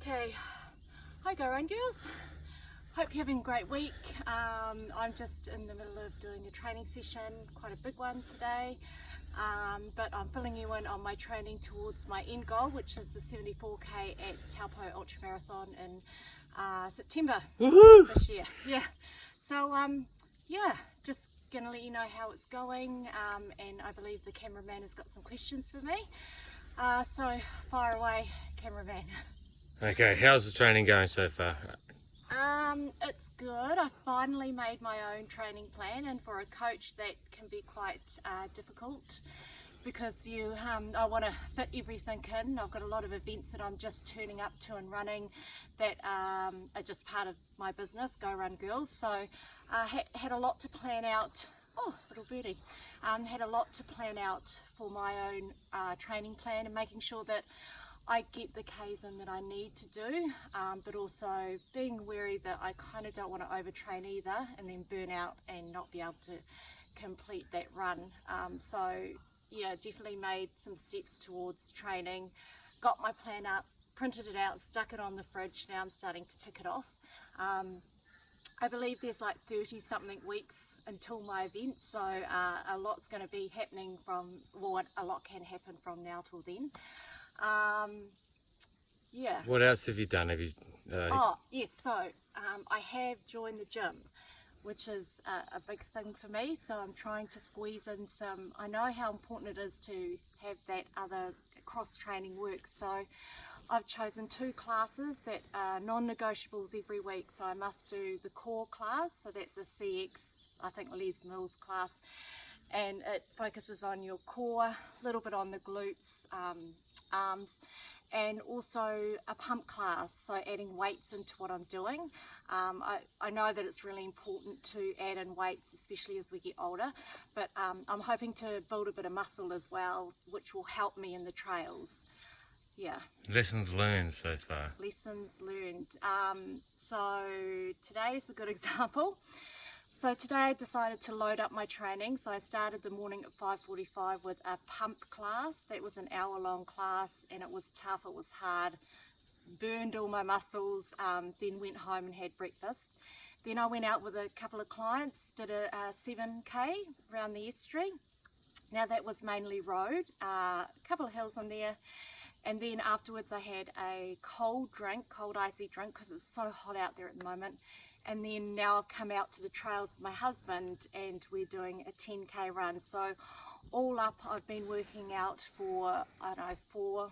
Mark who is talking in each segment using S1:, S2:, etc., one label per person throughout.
S1: Okay, hi Go Run Girls. Hope you're having a great week. I'm just in the middle of doing a training session, quite a big one today, but I'm filling you in on my training towards my end goal, which is the 74k at Taupo Ultramarathon in September this year. Yeah, so yeah, just gonna let you know how it's going, and I believe the cameraman has got some questions for me. So fire away, cameraman.
S2: Okay, how's the training going so far?
S1: It's good. I finally made my own training plan, and for a coach that can be quite difficult because I want to fit everything in. I've got a lot of events that I'm just turning up to and running that are just part of my business, Go Run Girls. So I had a lot to plan out. Oh, little birdie. Had a lot to plan out for my own training plan and making sure that I get the Ks in that I need to do, but also being wary that I kind of don't want to overtrain either and then burn out and not be able to complete that run. So yeah, definitely made some steps towards training, got my plan up, printed it out, stuck it on the fridge. Now I'm starting to tick it off. I believe there's like 30 something weeks until my event, so a lot's going to be happening a lot can happen from now till then. Yeah.
S2: What else have you done? Have you?
S1: Yes. So I have joined the gym, which is a big thing for me. So I'm trying to squeeze in some. I know how important it is to have that other cross training work. So I've chosen 2 classes that are non-negotiables every week. So I must do the core class. So that's a CX, I think Les Mills class, and it focuses on your core, a little bit on the glutes, arms, and also a pump class, so adding weights into what I'm doing. I know that it's really important to add in weights, especially as we get older, but I'm hoping to build a bit of muscle as well, which will help me in the trails. Yeah.
S2: Lessons learned so far.
S1: Lessons learned. So today is a good example. So today I decided to load up my training, so I started the morning at 5:45 with a pump class. That was an hour-long class, and it was tough, it was hard, burned all my muscles, then went home and had breakfast. Then I went out with a couple of clients, did a 7k around the estuary. Now that was mainly road, a couple of hills on there, and then afterwards I had a cold icy drink, because it's so hot out there at the moment. And then now I've come out to the trails with my husband and we're doing a 10k run. So all up I've been working out for, I don't know, 4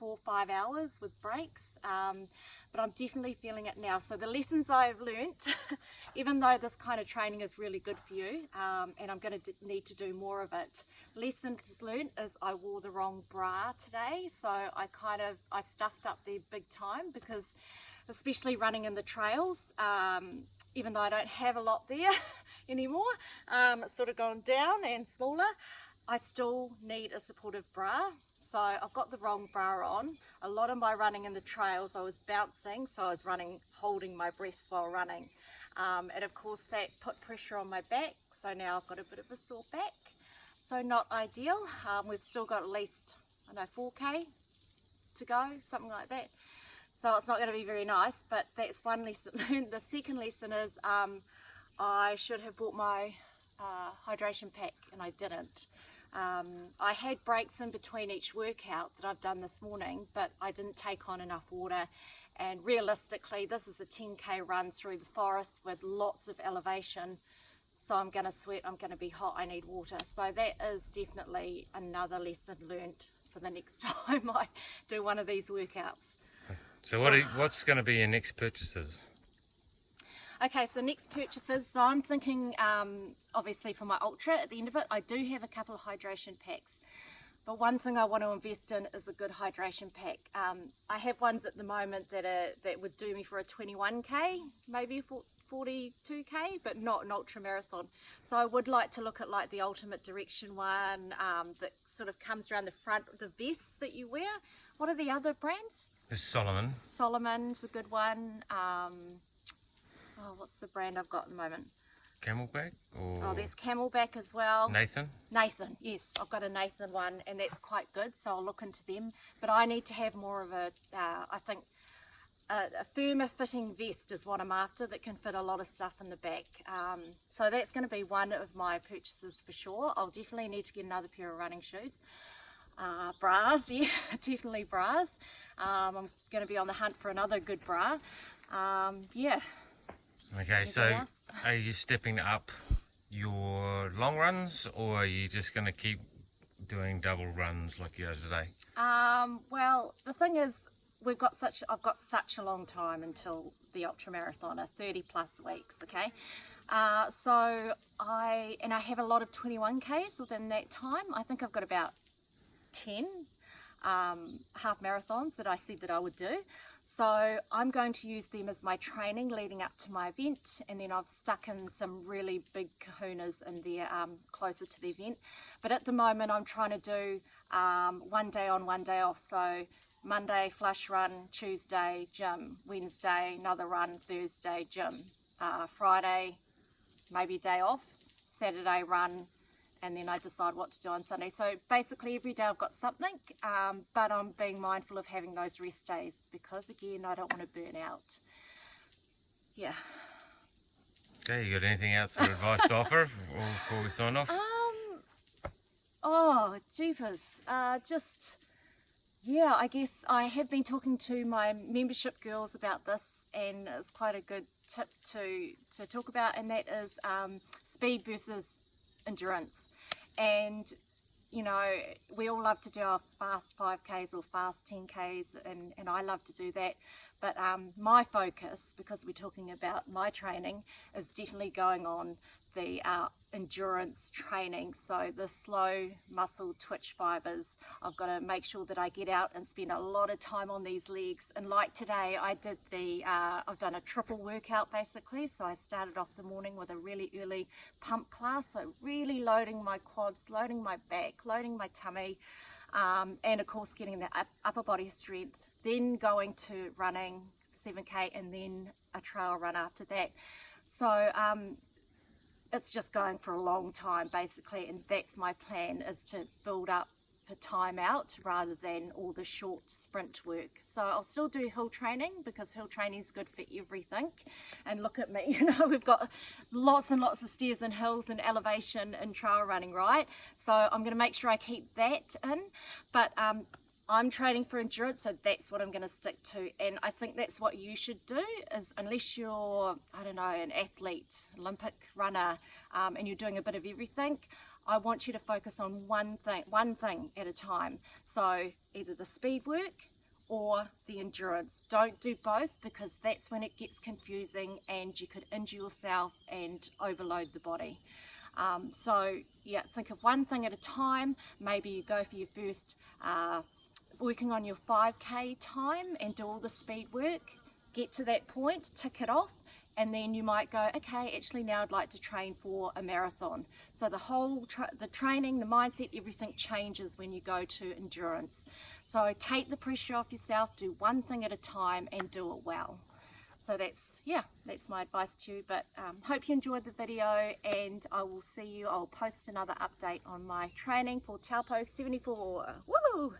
S1: or 5 hours with breaks. But I'm definitely feeling it now. So the lessons I've learnt, even though this kind of training is really good for you, and I'm going to need to do more of it. Lessons learnt is I wore the wrong bra today. So I stuffed up there big time, because especially running in the trails, even though I don't have a lot there anymore, it's sort of gone down and smaller, I still need a supportive bra. So I've got the wrong bra on. A lot of my running in the trails I was bouncing, so I was running holding my breast while running, and of course that put pressure on my back, so now I've got a bit of a sore back, so not ideal. We've still got at least, I don't know, 4k to go, something like that. So it's not going to be very nice, but that's one lesson learned. The second lesson is I should have bought my hydration pack, and I didn't. I had breaks in between each workout that I've done this morning, but I didn't take on enough water. And realistically, this is a 10k run through the forest with lots of elevation. So I'm going to sweat, I'm going to be hot, I need water. So that is definitely another lesson learned for the next time I do one of these workouts.
S2: So what's going to be your next purchases?
S1: Okay, so next purchases, so I'm thinking obviously for my ultra at the end of it, I do have a couple of hydration packs, but one thing I want to invest in is a good hydration pack. I have ones at the moment that would do me for a 21k, maybe a 42k, but not an ultra marathon. So I would like to look at like the Ultimate Direction one that sort of comes around the front, the vest that you wear. What are the other brands?
S2: There's Solomon.
S1: Solomon's a good one. What's the brand I've got at the moment?
S2: Camelback?
S1: Oh, there's Camelback as well.
S2: Nathan,
S1: yes, I've got a Nathan one, and that's quite good, so I'll look into them. But I need to have more of a, I think a firmer fitting vest is what I'm after that can fit a lot of stuff in the back. So that's going to be one of my purchases for sure. I'll definitely need to get another pair of running shoes. Bras, yeah, definitely bras. I'm going to be on the hunt for another good bra. Yeah.
S2: Okay, so are you stepping up your long runs, or are you just going to keep doing double runs like you are today?
S1: Well, the thing is, I've got such a long time until the ultramarathon, 30 plus weeks, okay? So I have a lot of 21Ks within that time. I think I've got about 10 half marathons that I said that I would do. So I'm going to use them as my training leading up to my event, and then I've stuck in some really big kahunas in there closer to the event. But at the moment I'm trying to do 1 day on, 1 day off. So Monday flash run, Tuesday gym, Wednesday another run, Thursday gym, Friday maybe a day off, Saturday run, and then I decide what to do on Sunday. So basically every day I've got something, but I'm being mindful of having those rest days because again I don't want to burn out. Yeah.
S2: Okay, you got anything else of advice to offer before we sign off?
S1: Oh jeepers, yeah, I guess I have been talking to my membership girls about this, and it's quite a good tip to talk about, and that is speed versus endurance. And you know, we all love to do our fast 5Ks or fast 10Ks, and I love to do that. But my focus, because we're talking about my training, is definitely going on the endurance training. So the slow muscle twitch fibers, I've got to make sure that I get out and spend a lot of time on these legs. And like today, I did I've done a triple workout basically. So I started off the morning with a really early pump class, so really loading my quads, loading my back, loading my tummy, and of course getting the upper body strength, then going to running 7K, and then a trail run after that. So it's just going for a long time basically, and that's my plan, is to build up for time out rather than all the short sprint work. So I'll still do hill training because hill training is good for everything. And look at me, you know, we've got lots and lots of stairs and hills and elevation and trail running, right? So I'm going to make sure I keep that in, but I'm training for endurance, so that's what I'm going to stick to. And I think that's what you should do, is unless you're, I don't know, an athlete, Olympic runner, and you're doing a bit of everything, I want you to focus on one thing at a time. So either the speed work or the endurance. Don't do both, because that's when it gets confusing and you could injure yourself and overload the body. So yeah, think of one thing at a time. Maybe you go for your first working on your 5K time and do all the speed work, get to that point, tick it off, and then you might go, okay, actually now I'd like to train for a marathon. So the whole the training, the mindset, everything changes when you go to endurance. So take the pressure off yourself, do one thing at a time and do it well. So that's my advice to you. But hope you enjoyed the video, and I will see you. I'll post another update on my training for Taupo 74. Woo!